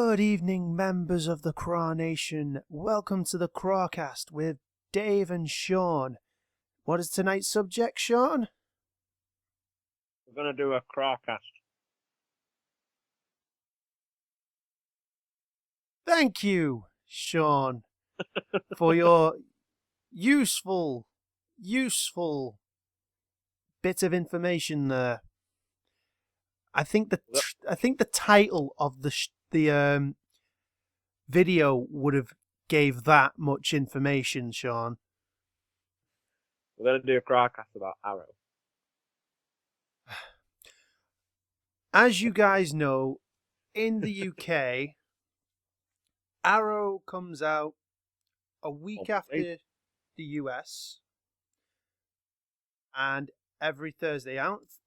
Good evening, members of the CRAA-Nation. Welcome to the C.R.A.A-Cast with Dave and Sean. What is tonight's subject, Sean? We're going to do a C.R.A.A-Cast. Thank you, Sean, for your useful bit of information there. I think the title of the video would have gave that much information, Sean. We're going to do a C.R.A.A-Cast about Arrow. As you guys know, in the UK, Arrow comes out a week after the US, and every Thursday.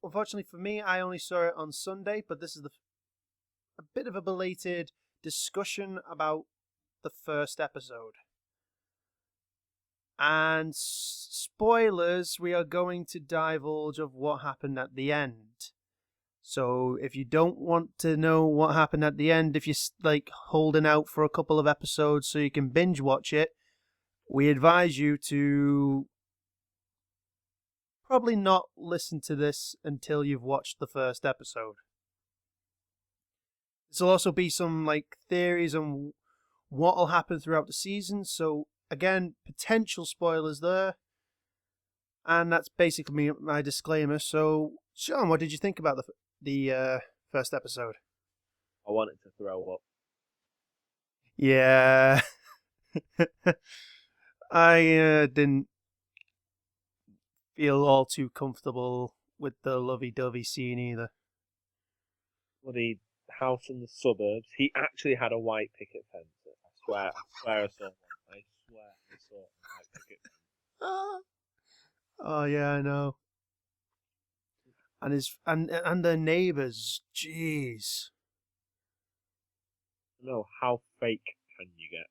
Unfortunately for me, I only saw it on Sunday, but this is a bit of a belated discussion about the first episode. And spoilers, we are going to divulge of what happened at the end. So if you don't want to know what happened at the end, if you're like holding out for a couple of episodes so you can binge watch it, we advise you to probably not listen to this until you've watched the first episode. This will also be some like theories on what will happen throughout the season. So again, potential spoilers there. And that's basically my disclaimer. So Sean, what did you think about the first episode? I wanted to throw up. Yeah. I didn't feel all too comfortable with the lovey-dovey scene either. Bloody house in the suburbs. He actually had a white picket fence. I swear I saw one. I swear I saw a white picket fence. Oh yeah, I know. And their neighbours, jeez. No, how fake can you get?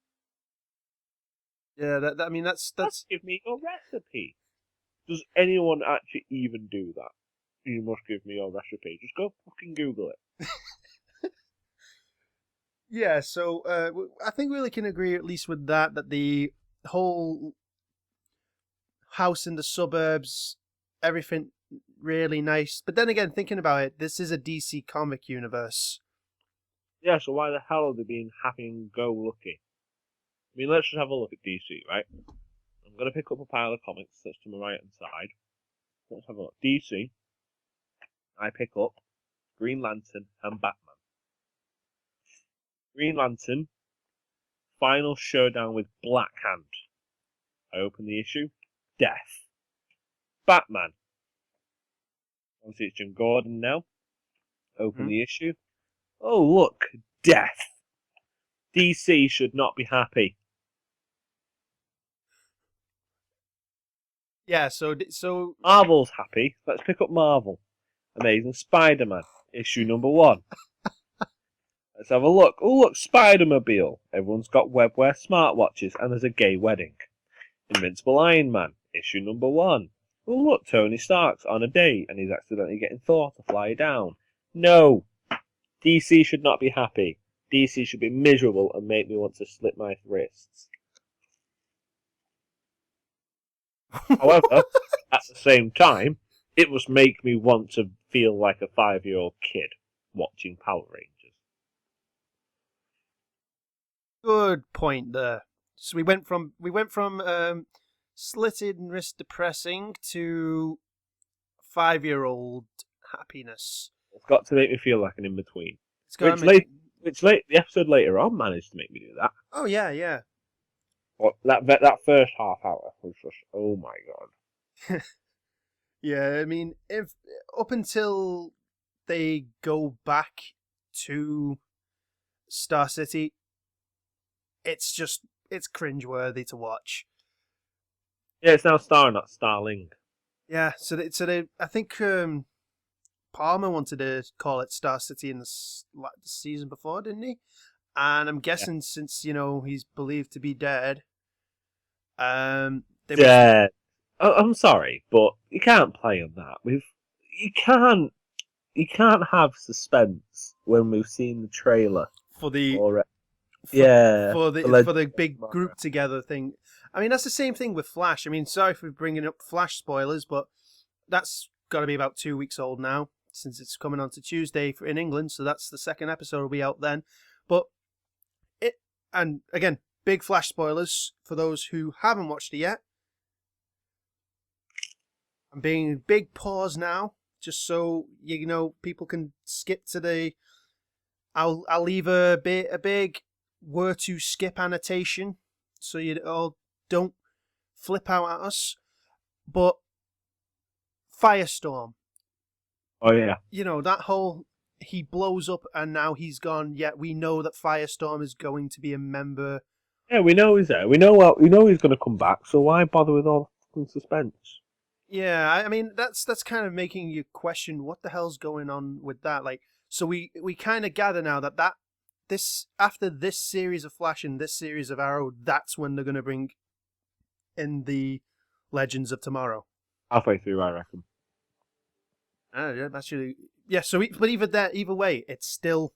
Yeah, that's. Give me your recipe. Does anyone actually even do that? You must give me your recipe. Just go fucking Google it. Yeah, so I think we can agree at least with that the whole house in the suburbs, everything really nice. But then again, thinking about it, this is a DC comic universe. Yeah, so why the hell are they being happy-go-lucky? I mean, let's just have a look at DC, right? I'm going to pick up a pile of comics that's to my right-hand side. Let's have a look. DC, I pick up Green Lantern and Batman. Green Lantern, final showdown with Black Hand. I open the issue, death. Batman. Obviously it's Jim Gordon now. Open the issue. Oh, look, death. DC should not be happy. Yeah, so Marvel's happy. Let's pick up Marvel. Amazing Spider-Man, issue number 1. Let's have a look. Oh, look, Spider-Mobile. Everyone's got webwear smartwatches and there's a gay wedding. Invincible Iron Man, issue number 1. Oh, look, Tony Stark's on a date and he's accidentally getting Thor to fly down. No! DC should not be happy. DC should be miserable and make me want to slit my wrists. However, at the same time, it must make me want to feel like a 5-year-old kid watching Power Rangers. good point there. So we went from slitted and wrist depressing to 5-year-old happiness. It's got to make me feel like an in-between. Which the episode later on managed to make me do that. Oh yeah. But that first half hour was just, oh my god. Yeah, I mean, if up until they go back to Star City, it's cringeworthy to watch. Yeah, it's now Star, not Starling. Yeah, so they I think Palmer wanted to call it Star City in the season before, didn't he? And I'm guessing since he's believed to be dead, dead. I'm sorry, but you can't play on that. You can't have suspense when we've seen the trailer for the Or for, the for the big legend. group together thing. I mean, that's the same thing with Flash. I mean, sorry for bringing up Flash spoilers, but that's got to be about 2 weeks old now since it's coming on to Tuesday in England. So that's the second episode will be out then. But and again, big Flash spoilers for those who haven't watched it yet. I'm being a big pause now, just so you know people can skip to the. I'll leave a big were to skip annotation so you all don't flip out at us. But Firestorm, Oh yeah. you know that whole he blows up and now he's gone. Yet we know that Firestorm is going to be a member. Yeah, we know he's there. We know he's going to come back. So why bother with all the suspense? Yeah, I mean that's kind of making you question what the hell's going on with that. Like, so we kind of gather now that this after this series of Flash and this series of Arrow, that's when they're going to bring in the Legends of Tomorrow. Halfway through, I reckon. Yeah, actually, yeah. So, but either way, it's still.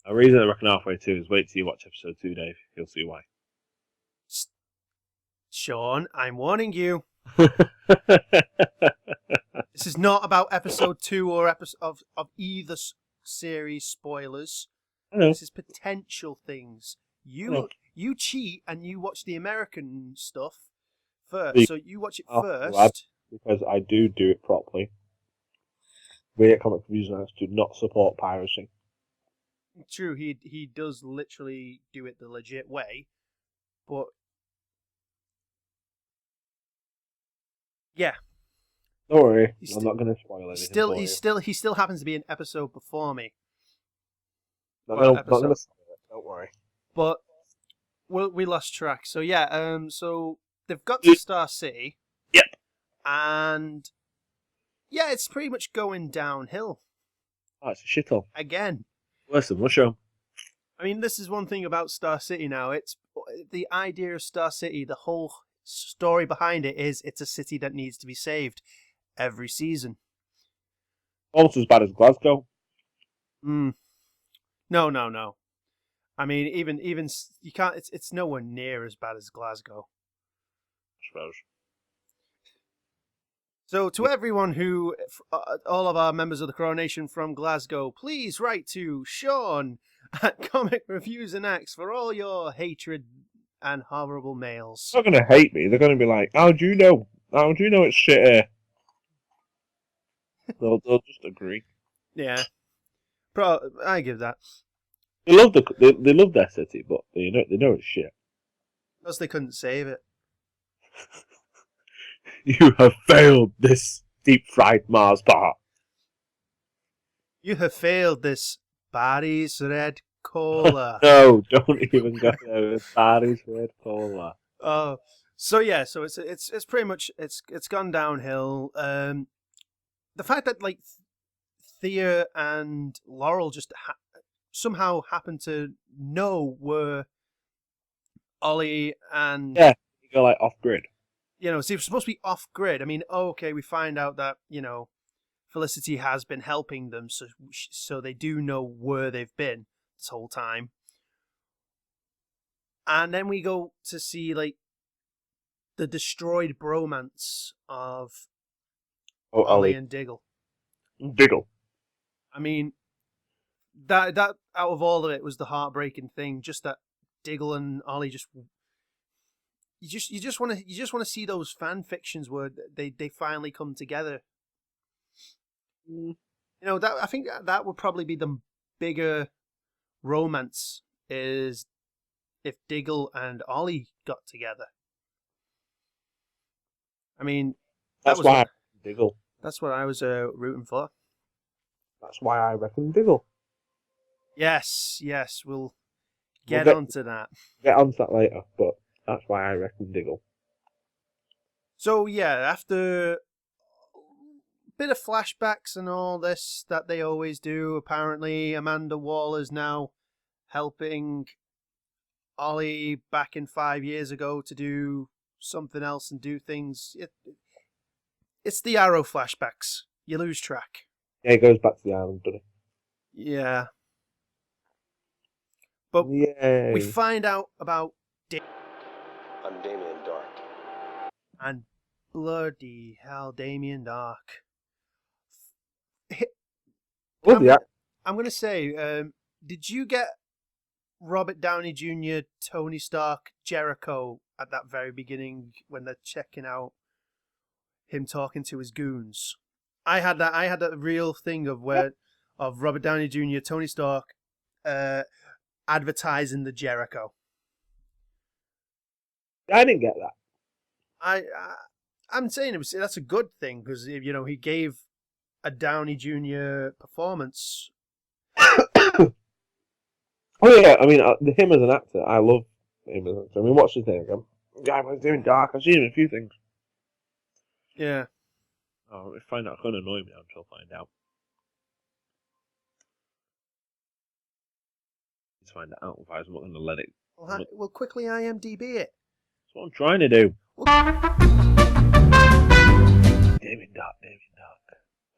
The reason I reckon halfway through is wait till you watch episode 2, Dave. You'll see why. Sean, I'm warning you. This is not about episode 2 or episode of either series spoilers. This is potential things. You cheat and you watch the American stuff first. So you watch it first. Because I do it properly. We at Comic Reviews Nights do not support piracy. True, he does literally do it the legit way, but yeah. Don't worry, I'm not going to spoil anything. He still happens to be an episode before me. Not going to spoil it. Don't worry. But we lost track. So yeah, so they've got to Star City. Yep. And yeah, it's pretty much going downhill. Oh, it's a shithole. Again. Worse than Mushroom. I mean, this is one thing about Star City now. It's the idea of Star City, the whole story behind it is it's a city that needs to be saved every season. Almost as bad as Glasgow. No. I mean, even you can't. It's nowhere near as bad as Glasgow. I suppose. So, to everyone who, all of our members of the CRAA-Nation from Glasgow, please write to Sean at Comic Reviews and Acts for all your hatred and horrible mails. They're not going to hate me. They're going to be like, "How do you know? How do you know it's shit here?" they'll just agree. Yeah, I give that. They love their city, but they know it's shit. Because they couldn't save it. You have failed this deep-fried Mars bar. You have failed this Barry's Red Cola. No, don't even go there with Barry's Red Cola. Oh, so yeah, so it's pretty much it's gone downhill. The fact that like Thea and Laurel just somehow happened to know where Ollie and you go like off grid. You know, so it was supposed to be off grid. I mean, okay, we find out that Felicity has been helping them, so they do know where they've been this whole time. And then we go to see like the destroyed bromance of Ollie and Diggle. Diggle. I mean, that out of all of it was the heartbreaking thing. Just that Diggle and Ollie just. You just want to see those fan fictions where they finally come together. That I think that would probably be the bigger romance is if Diggle and Ollie got together. I mean, that's why I reckon Diggle. That's what I was rooting for. That's why I reckon Diggle. Yes, we'll get onto that. Get onto that later, but. That's why I reckon Diggle. So yeah, after a bit of flashbacks and all this that they always do, apparently Amanda Waller's now helping Ollie back in 5 years ago to do something else and do things. It's the Arrow flashbacks. You lose track. Yeah, it goes back to the island, doesn't it? Yeah. But Yay. we find out about I'm Damien Dark. and bloody hell, Damien Dark. Love the act. I'm going to say, did you get Robert Downey Jr., Tony Stark, Jericho at that very beginning when they're checking out him talking to his goons? I had that real thing of Robert Downey Jr., Tony Stark, advertising the Jericho. I didn't get that. I'm saying that's a good thing because he gave a Downey Jr. performance. Oh yeah, I mean him as an actor, I love him as an actor. I mean, what's his name again? Yeah, I was doing Dark. I've seen him in a few things. Yeah. Oh, if I find out, it's going to annoy me. I'm sure I'll find out. Let's find it out. Otherwise, I'm not going to let it. We'll quickly IMDb it. That's what I'm trying to do. Damien Dark.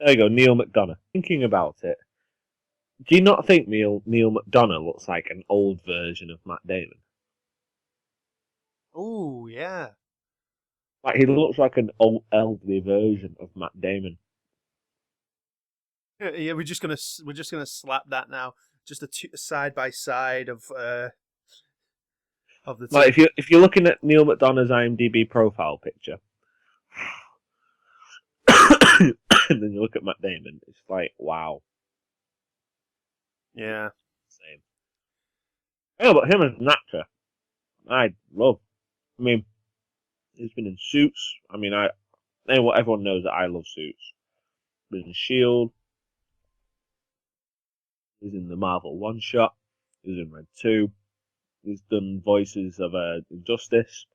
There you go, Neil McDonough. Thinking about it, do you not think Neil McDonough looks like an old version of Matt Damon? Oh yeah. Like he looks like an old elderly version of Matt Damon. Yeah, we're just gonna slap that now. Just a side by side of the two. Like if you're looking at Neil McDonough's IMDb profile picture, and then you look at Matt Damon, it's like wow. Yeah. Same. Yeah, but him as an actor, I love. I mean, he's been in Suits. I mean, everyone knows that I love Suits. He's in S.H.I.E.L.D. He's in the Marvel One Shot. He's in Red 2. He's done voices of Injustice.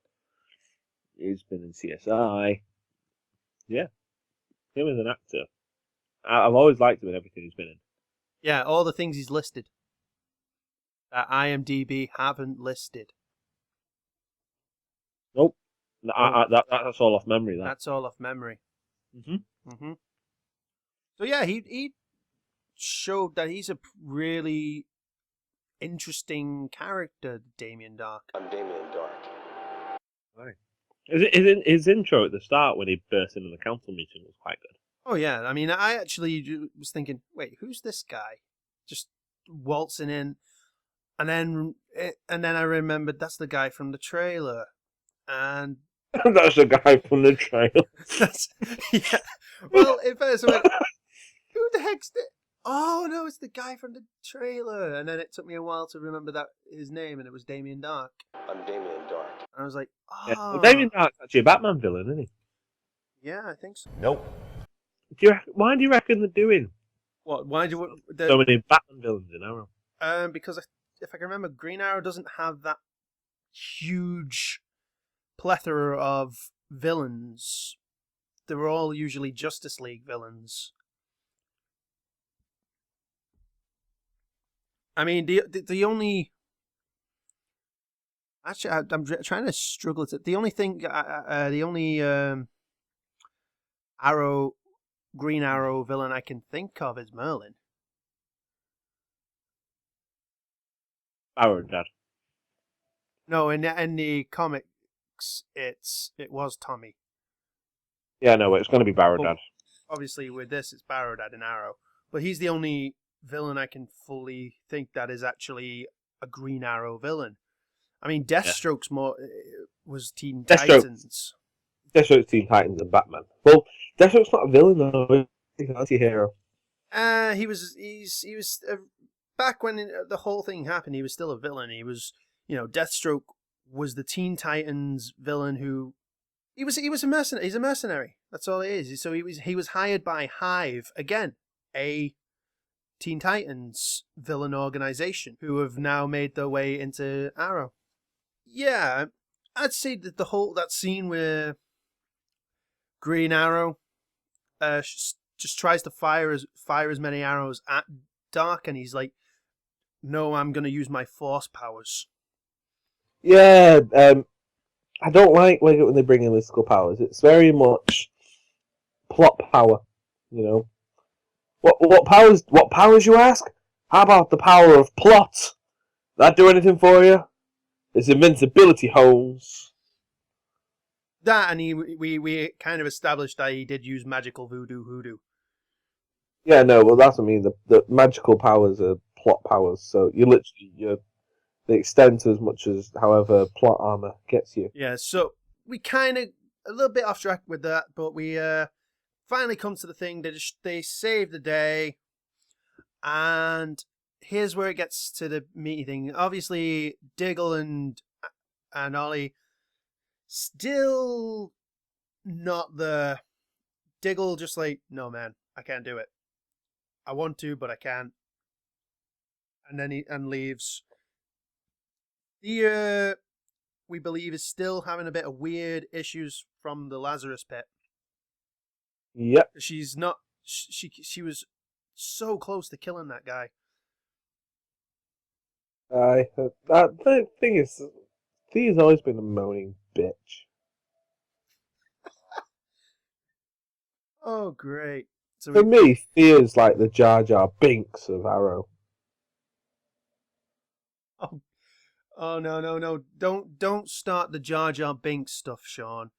He's been in CSI. Yeah, him as an actor. I've always liked him in everything he's been in. Yeah, all the things he's listed that IMDb haven't listed. Nope. That's all off memory. That's all off memory. Mm-hmm. So yeah, he showed that he's a really interesting character, Damien Dark. I'm Damien Dark. Right. His intro at the start when he burst into the council meeting was quite good. Oh yeah, I mean, I actually was thinking, wait, who's this guy? Just waltzing in, and then I remembered that's the guy from the trailer, and That's the guy from the trailer. Yeah. Well, at first I went, who the heck's this? Oh no, it's the guy from the trailer, and then it took me a while to remember that his name, and it was Damien Dark. I'm Damien Dark. And I was like, oh. Yeah. Well, Damien Dark's actually a Batman villain, isn't he? Yeah, I think so. Nope. Why do you reckon they're doing What? Why do you? so many Batman villains in Arrow? Because if I can remember, Green Arrow doesn't have that huge plethora of villains. They were all usually Justice League villains. I mean, the only... Actually, I'm trying to struggle to... The only thing... Green Arrow villain I can think of is Merlin. Arrow Dad. No, in the comics, it was Tommy. Yeah, no, it's going to be Barrow Dad. Obviously, with this, it's Barrow Dad and Arrow. But he's the only villain I can fully think that is actually a Green Arrow villain. I mean, Deathstroke's was Teen Titans. Deathstroke's Teen Titans and Batman. Well, Deathstroke's not a villain though. He's an anti-hero. He was back when the whole thing happened. He was still a villain. He was, Deathstroke was the Teen Titans villain who he was a mercenary. He's a mercenary. That's all it is. So he was hired by Hive, again, a Teen Titans villain organization who have now made their way into Arrow. Yeah, I'd say that that scene where Green Arrow just tries to fire as many arrows at Dark, and he's like, "No, I'm going to use my force powers." Yeah, I don't like when they bring in mystical powers. It's very much plot power, What powers? What powers, you ask? How about the power of plot? That do anything for you? It's invincibility, Holmes. That, and we kind of established that he did use magical voodoo hoodoo. Yeah, no, well, that's what I mean. The magical powers are plot powers, so they extend to as much as however plot armor gets you. Yeah, so we kind of a little bit off track with that, but we finally come to the thing. They save the day, and here's where it gets to the meaty thing. Obviously, Diggle and Ollie still not the Diggle. Just like, no, man, I can't do it. I want to, but I can't. And then he leaves. The we believe is still having a bit of weird issues from the Lazarus pit. Yep. She's not. She was so close to killing that guy. The thing is, Thea's always been a moaning bitch. Oh, great! So For me, Thea's like the Jar Jar Binks of Arrow. oh no! Don't start the Jar Jar Binks stuff, Sean.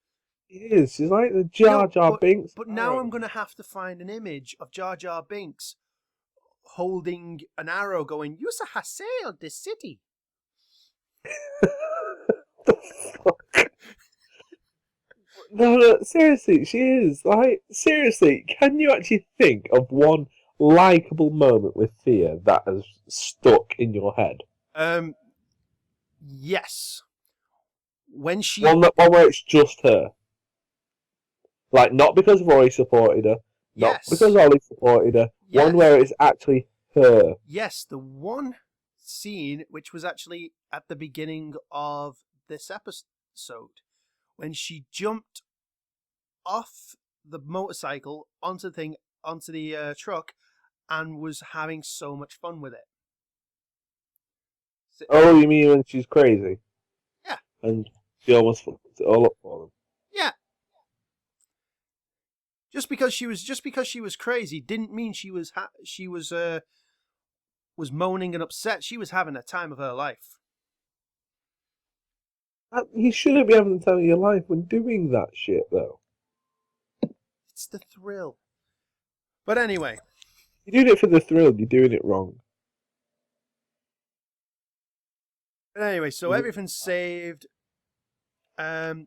She is. She's like the Jar Jar Binks. But of now Arrow. I'm gonna have to find an image of Jar Jar Binks holding an arrow, going, "You said this city." The fuck? No, seriously, she is. Like, seriously, can you actually think of one likeable moment with Thea that has stuck in your head? Yes. When she One where it's just her. Like, not because Roy supported her, not yes, because Ollie supported her. yes. One where it's actually her. Yes, the one scene which was actually at the beginning of this episode when she jumped off the motorcycle onto the truck and was having so much fun with it. So, Oh, you mean when she's crazy? Yeah. And she almost fucked it all up for them. Yeah. Just because she was crazy didn't mean she was moaning and upset. She was having a time of her life. You shouldn't be having the time of your life when doing that shit, though. It's the thrill. But anyway. You're doing it for the thrill, you're doing it wrong. But anyway, so everything's saved. Ollie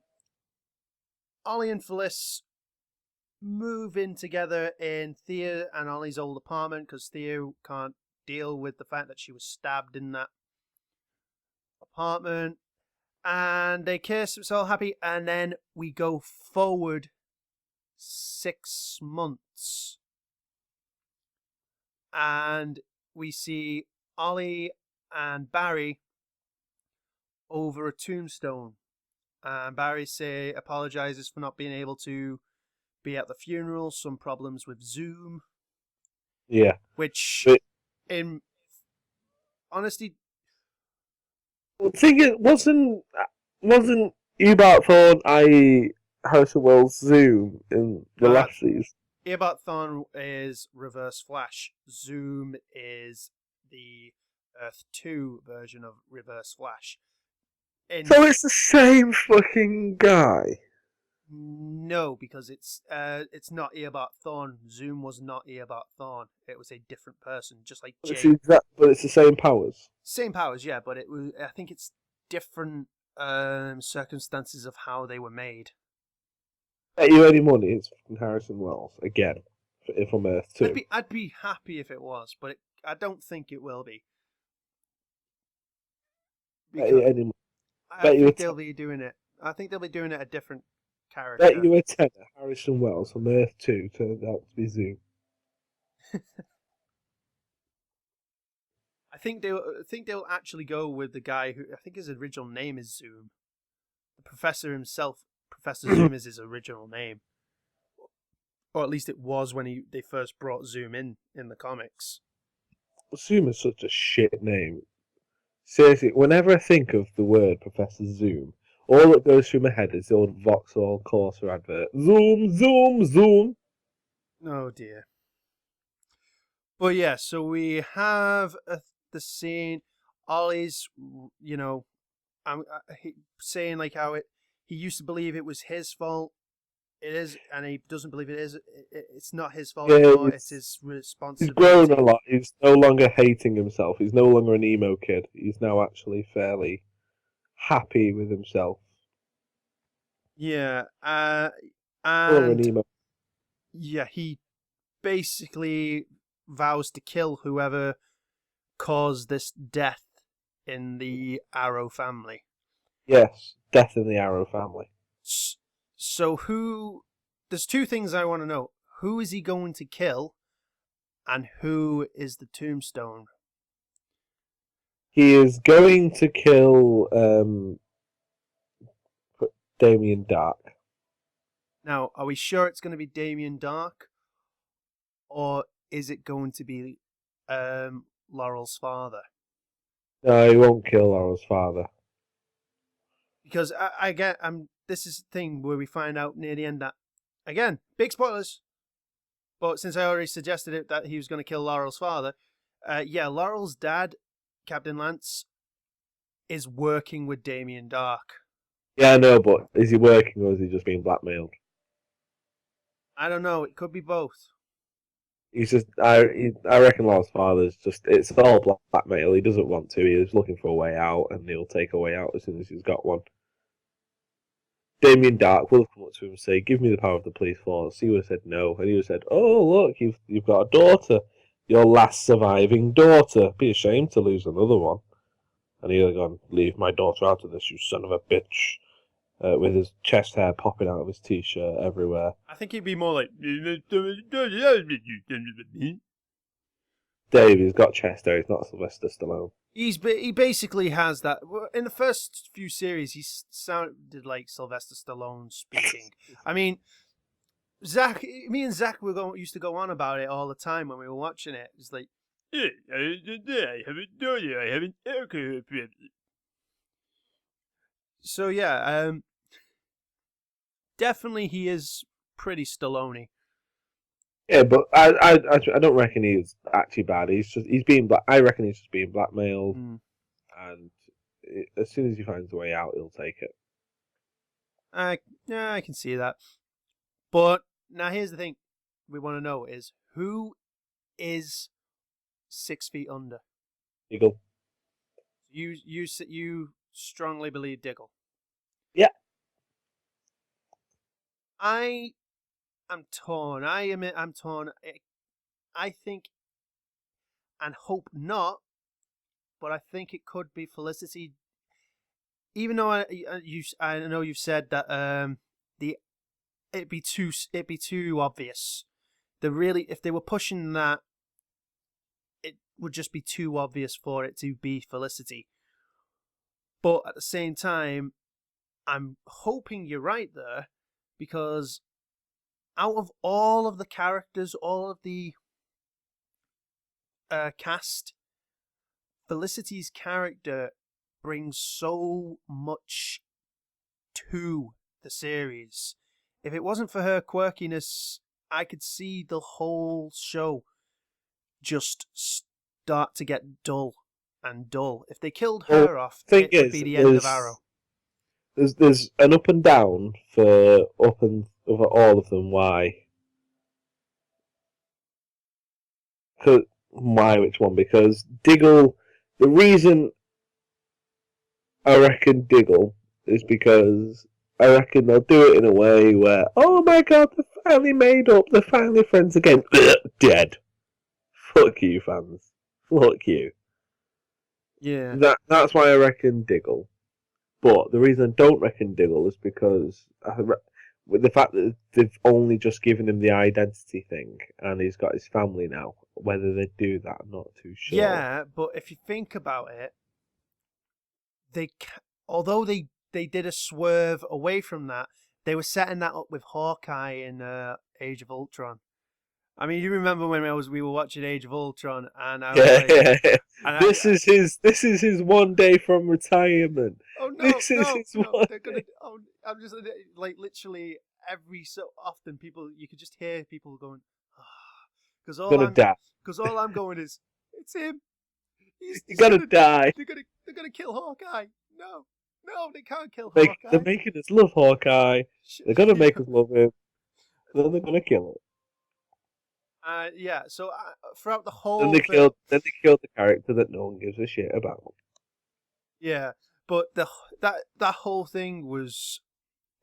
and Phyllis move in together in Thea and Ollie's old apartment because Thea can't deal with the fact that she was stabbed in that apartment. And they kiss, it's all happy, and then we go forward 6 months. And we see Ollie and Barry over a tombstone. And Barry apologizes for not being able to be at the funeral, some problems with Zoom. Yeah. Which, in honesty... The thing is, wasn't Eobard Thorne, i.e. Harrison Wells' Zoom in the last season? Eobard Thorne is Reverse Flash. Zoom is the Earth 2 version of Reverse Flash. So it's the same fucking guy? No, because it's not Eobard Thorne. Zoom was not Eobard Thorne. It was a different person, just like Jake. But it's the same powers. Same powers, yeah, but it was. I think it's different circumstances of how they were made. Bet you any money it's Harrison Wells again from Earth 2. I'd be happy if it was, but I don't think it will be. Bet you any money. I think they'll be doing it. I think they'll be doing it a different character. Bet you a tenner Harrison Wells from Earth 2 turned out to be Zoom. I think they'll actually go with the guy who I think his original name is Zoom. The professor himself, Professor Zoom, is his original name, or at least it was when they first brought Zoom in the comics. Zoom is such a shit name. Seriously, whenever I think of the word Professor Zoom, all that goes through my head is the old Vauxhall Corsa advert. Zoom, zoom, zoom. Oh dear. But yeah, so we have the scene. Ollie's, saying like how he used to believe it was his fault. It is, and he doesn't believe it is. It's not his fault Yeah, anymore. It's his he's grown responsibility. a lot. He's no longer hating himself. He's no longer an emo kid. He's now actually fairly happy with himself. Yeah, No longer an and emo. yeah, he basically vows to kill whoever caused this death in the Arrow family. Yes, death in the Arrow family. So who? There's two things I want to know: who is he going to kill, and who is the Tombstone? He is going to kill Damien Dark. Now, are we sure it's going to be Damien Dark, or is it going to be Laurel's father? No, he won't kill Laurel's father. Because I get, this is the thing where we find out near the end that, again, big spoilers. But since I already suggested it that he was going to kill Laurel's father, Laurel's dad, Captain Lance, is working with Damien Dark. Yeah, I know, but is he working or is he just being blackmailed? I don't know. It could be both. He's just, I reckon Laurel's father's just, it's all blackmail. He doesn't want to. He's looking for a way out, and he'll take a way out as soon as he's got one. Damien Dark will have come up to him and say, "Give me the power of the police force." He would have said no, and he would have said, "Oh, look, you've got a daughter, your last surviving daughter. Be ashamed to lose another one." And he'd have gone, "Leave my daughter out of this, you son of a bitch," with his chest hair popping out of his t-shirt everywhere. I think he'd be more like. Dave, he's got chest hair. He's not Sylvester Stallone. He basically has that. In the first few series, he sounded like Sylvester Stallone speaking. I mean, me and Zach used to go on about it all the time when we were watching it. It's like, I haven't done it. I haven't. So yeah, definitely he is pretty Stallone. Yeah, but I don't reckon he's actually bad. He's being I reckon he's just being blackmailed, and as soon as he finds a way out, he'll take it. I can see that. But now here's the thing: we want to know is who is 6 feet under. Eagle. You strongly believe Diggle. Yeah. I am torn. I admit I'm torn. I think and hope not, but I think it could be Felicity. Even though I know you've said that it'd be too obvious. If they were pushing that, it would just be too obvious for it to be Felicity. But at the same time, I'm hoping you're right there, because out of all of the characters, all of the cast, Felicity's character brings so much to the series. If it wasn't for her quirkiness, I could see the whole show just start to get dull and dull. If they killed her off, Thing it would is, be the end of Arrow. There's an up and down for over all of them. Why? Why which one? Because Diggle. The reason I reckon Diggle is because I reckon they'll do it in a way where, oh my god, they're finally made up, they're finally friends again. Dead. Fuck you, fans. Fuck you. Yeah. That's why I reckon Diggle. But the reason I don't reckon Diggle is because with the fact that they've only just given him the identity thing and he's got his family now, whether they do that, I'm not too sure. Yeah, but if you think about it, although they did a swerve away from that, they were setting that up with Hawkeye in Age of Ultron. I mean, you remember when we were watching Age of Ultron, and I was like, this is his one day from retirement. Oh no, this is his one they're gonna. Oh, I'm just like literally every so often you could just hear people going, because gonna die. all I'm going is, it's him, He's gonna die. They're gonna kill Hawkeye. No, they can't kill They're Hawkeye. making us love Hawkeye. They're gonna Yeah. make us love him. Then they're gonna kill him. Yeah. So throughout the whole thing, Then they killed the character that no one gives a shit about. yeah. But that whole thing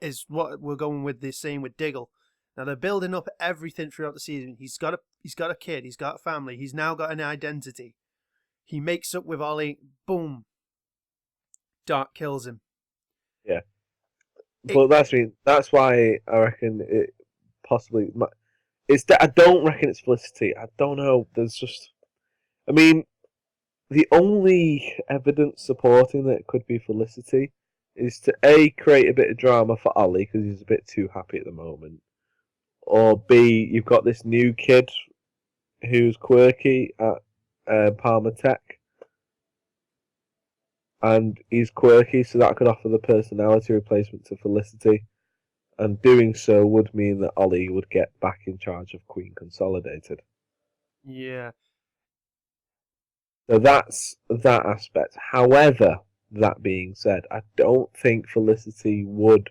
is what we're going with the same with Diggle. Now they're building up everything throughout the season. He's got a kid. He's got a family. He's now got an identity. He makes up with Ollie. Boom. Dark kills him. Yeah. But that's why I reckon it possibly. I don't reckon it's Felicity. I don't know. There's just. I mean, the only evidence supporting that it could be Felicity is to A, create a bit of drama for Ollie because he's a bit too happy at the moment, or B, you've got this new kid who's quirky at Palmer Tech, and he's quirky, so that could offer the personality replacement to Felicity, and doing so would mean that Ollie would get back in charge of Queen Consolidated. Yeah. So that's that aspect. However, that being said, I don't think Felicity would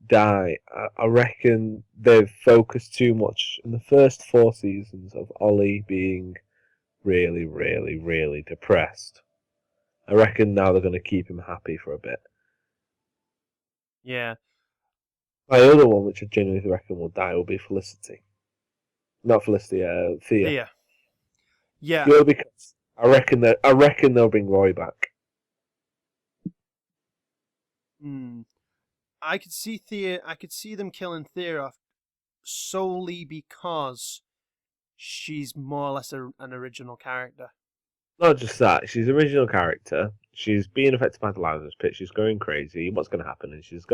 die. I reckon they've focused too much in the first 4 seasons of Ollie being really, really, really depressed. I reckon now they're going to keep him happy for a bit. Yeah. My other one, which I genuinely reckon will die, will be Felicity. Not Felicity, Thea. Yeah. Purely because I reckon they'll bring Roy back. I could see them killing Thea off solely because she's more or less an original character. Not just that, she's an original character. She's being affected by the Lazarus Pit. She's going crazy. What's going to happen? And she's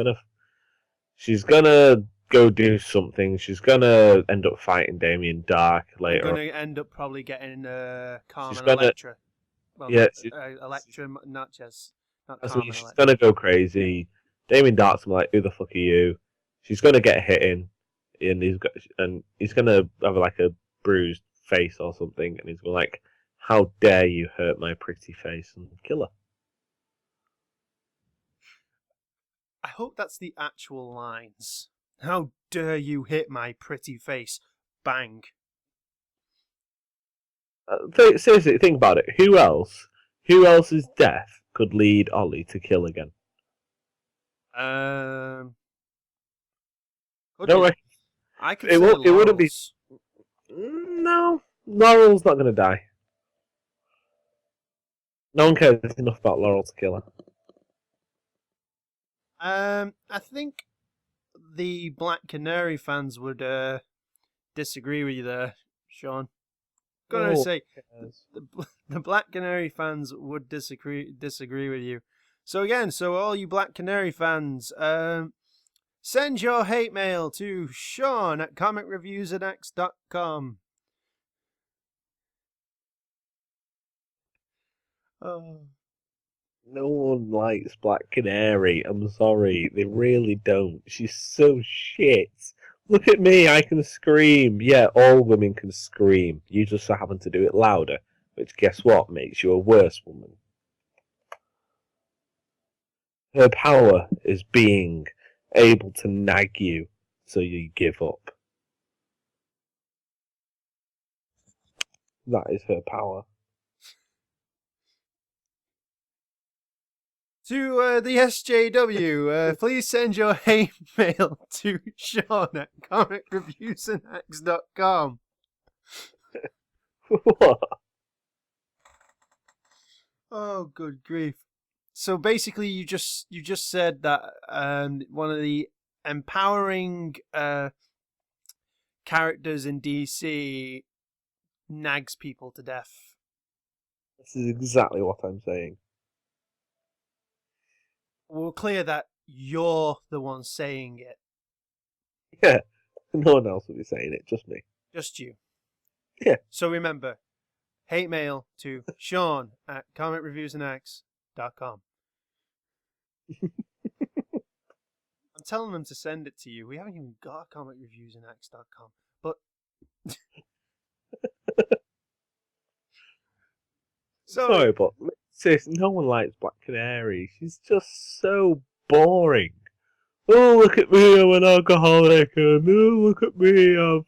gonna go do something. She's gonna end up fighting Damien Dark later. They're going to end up probably getting Carmen gonna, Electra. Well, yeah, Electra, not just. Not I Carmen mean, she's Electra. gonna go crazy. Damien Dark's gonna be like, "Who the fuck are you?" She's gonna get hit in, and he's gonna have like a bruised face or something, and he's gonna like, "How dare you hurt my pretty face?" and kill her. I hope that's the actual lines. How dare you hit my pretty face? Bang. Seriously, think about it. Who else's death could lead Ollie to kill again? No, I could say Laurel's. It wouldn't be. No, Laurel's not going to die. No one cares enough about Laurel to kill her. I think the Black Canary fans would disagree with you there, Sean. Gonna say the Black Canary fans would disagree with you. So again, all you Black Canary fans, send your hate mail to Sean at comicreviewsandx.com. Oh. No one likes Black Canary. I'm sorry, they really don't. She's so shit. Look at me, I can scream. Yeah, all women can scream. You just happen to do it louder, which guess what makes you a worse woman. Her power is being able to nag you so you give up. That is her power. To the SJW, please send your hate mail to Sean at comicreviewsandx.com. What? Oh, good grief! So basically, you just said that one of the empowering characters in DC nags people to death. This is exactly what I'm saying. We'll clear that you're the one saying it. Yeah, no one else will be saying it, just me. Just you. Yeah. So remember, hate mail to Sean at comicreviewsandx.com. I'm telling them to send it to you. We haven't even got comicreviewsandx.com. But So Sorry, but sis, no one likes Black Canary. She's just so boring. Oh, look at me, I'm an alcoholic, and oh, look at me, I've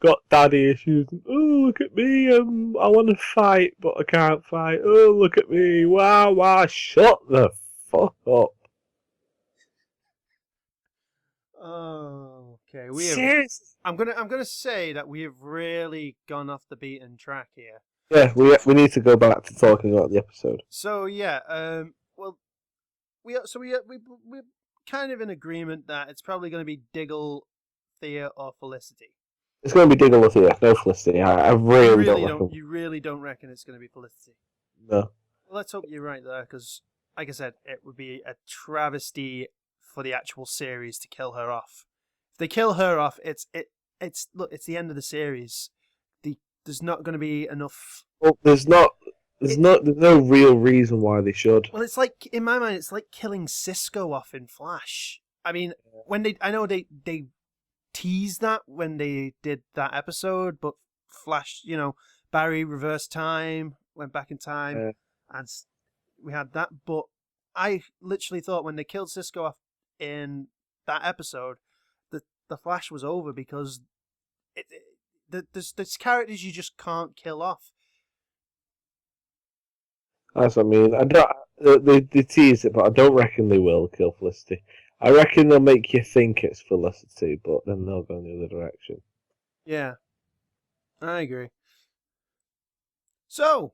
got daddy issues. And, oh, look at me, I want to fight, but I can't fight. Oh, look at me, wow, shut the fuck up. oh, okay, Seriously? I'm gonna say that we have really gone off the beaten track here. Yeah, we need to go back to talking about the episode. So yeah, well, we're kind of in agreement that it's probably going to be Diggle, Thea, or Felicity. It's going to be Diggle or Thea, no Felicity. I really don't reckon. You really don't reckon it's going to be Felicity? No. Well, let's hope you're right there, because, like I said, it would be a travesty for the actual series to kill her off. If they kill her off, it's the end of the series. There's not going to be enough. Well, there's no real reason why they should. Well, it's like, in my mind, it's like killing Cisco off in Flash. I mean, I know they teased that when they did that episode, but Flash, Barry reversed time, went back in time, and we had that. But I literally thought when they killed Cisco off in that episode, the Flash was over, because there's characters you just can't kill off. That's what I mean. I don't. They tease it, but I don't reckon they will kill Felicity. I reckon they'll make you think it's Felicity, but then they'll go in the other direction. Yeah, I agree. So,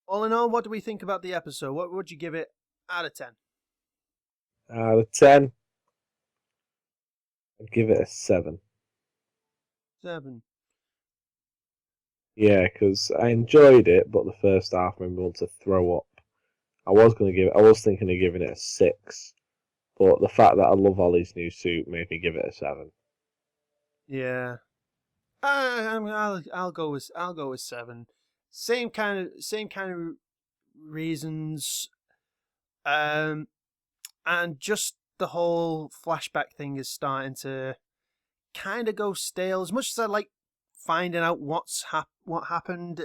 all in all, what do we think about the episode? What would you give it out of 10? Out of 10, I'd give it a 7. 7. Yeah, because I enjoyed it, but the first half made me want to throw up. I was thinking of giving it a 6, but the fact that I love Ollie's new suit made me give it a 7. Yeah, I'll go with 7. Same kind of reasons, and just the whole flashback thing is starting to kind of go stale. As much as I like finding out what happened,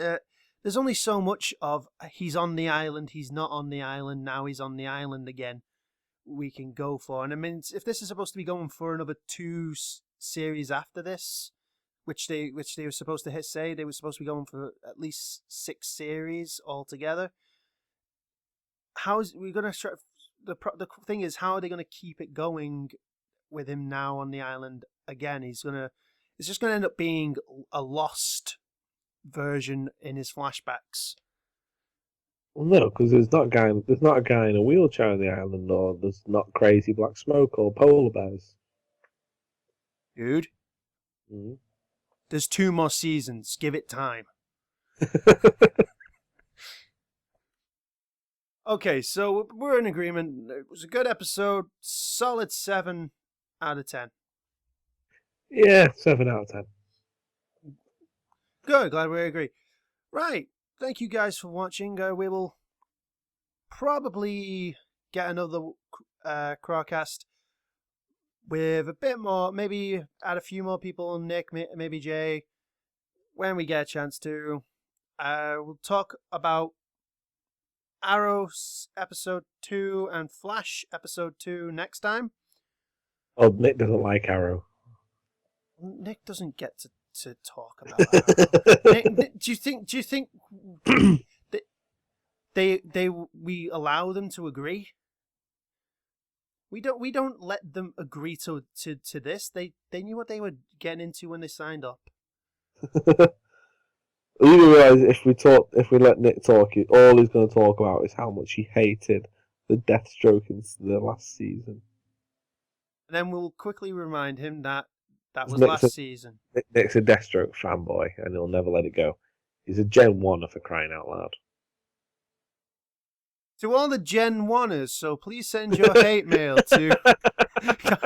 there's only so much of he's on the island, he's not on the island, now he's on the island again we can go for. And I mean, if this is supposed to be going for another 2 series after this, which they were supposed to say they were supposed to be going for at least 6 series altogether, how's we gonna try? The thing is, how are they gonna keep it going with him now on the island again? It's just gonna end up being a lost version in his flashbacks. Well, no, because there's not a guy in a wheelchair on the island, or there's not crazy black smoke or polar bears. Dude, Mm. there's 2 more seasons. Give it time. Okay, so we're in agreement. It was a good episode. Solid 7 out of 10. Yeah, 7 out of 10. Good, glad we agree. Right, thank you guys for watching. We will probably get another CRAA-Cast with a bit more, maybe add a few more people, Nick, maybe Jay, when we get a chance to. We'll talk about Arrow episode 2 and Flash episode 2 next time. Oh, Nick doesn't like Arrow. Nick doesn't get to talk about Arrow. Nick, do you think we allow them to agree? We don't let them agree to this. They knew what they were getting into when they signed up. You do realise if we let Nick talk, all he's going to talk about is how much he hated the Deathstroke in the last season. And then we'll quickly remind him that was Nick's last season. Nick's a Deathstroke fanboy, and he'll never let it go. He's a Gen 1er for crying out loud. To all the Gen 1ers, so please send your hate mail to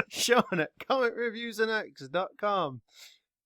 Sean at commentreviewsandx.com.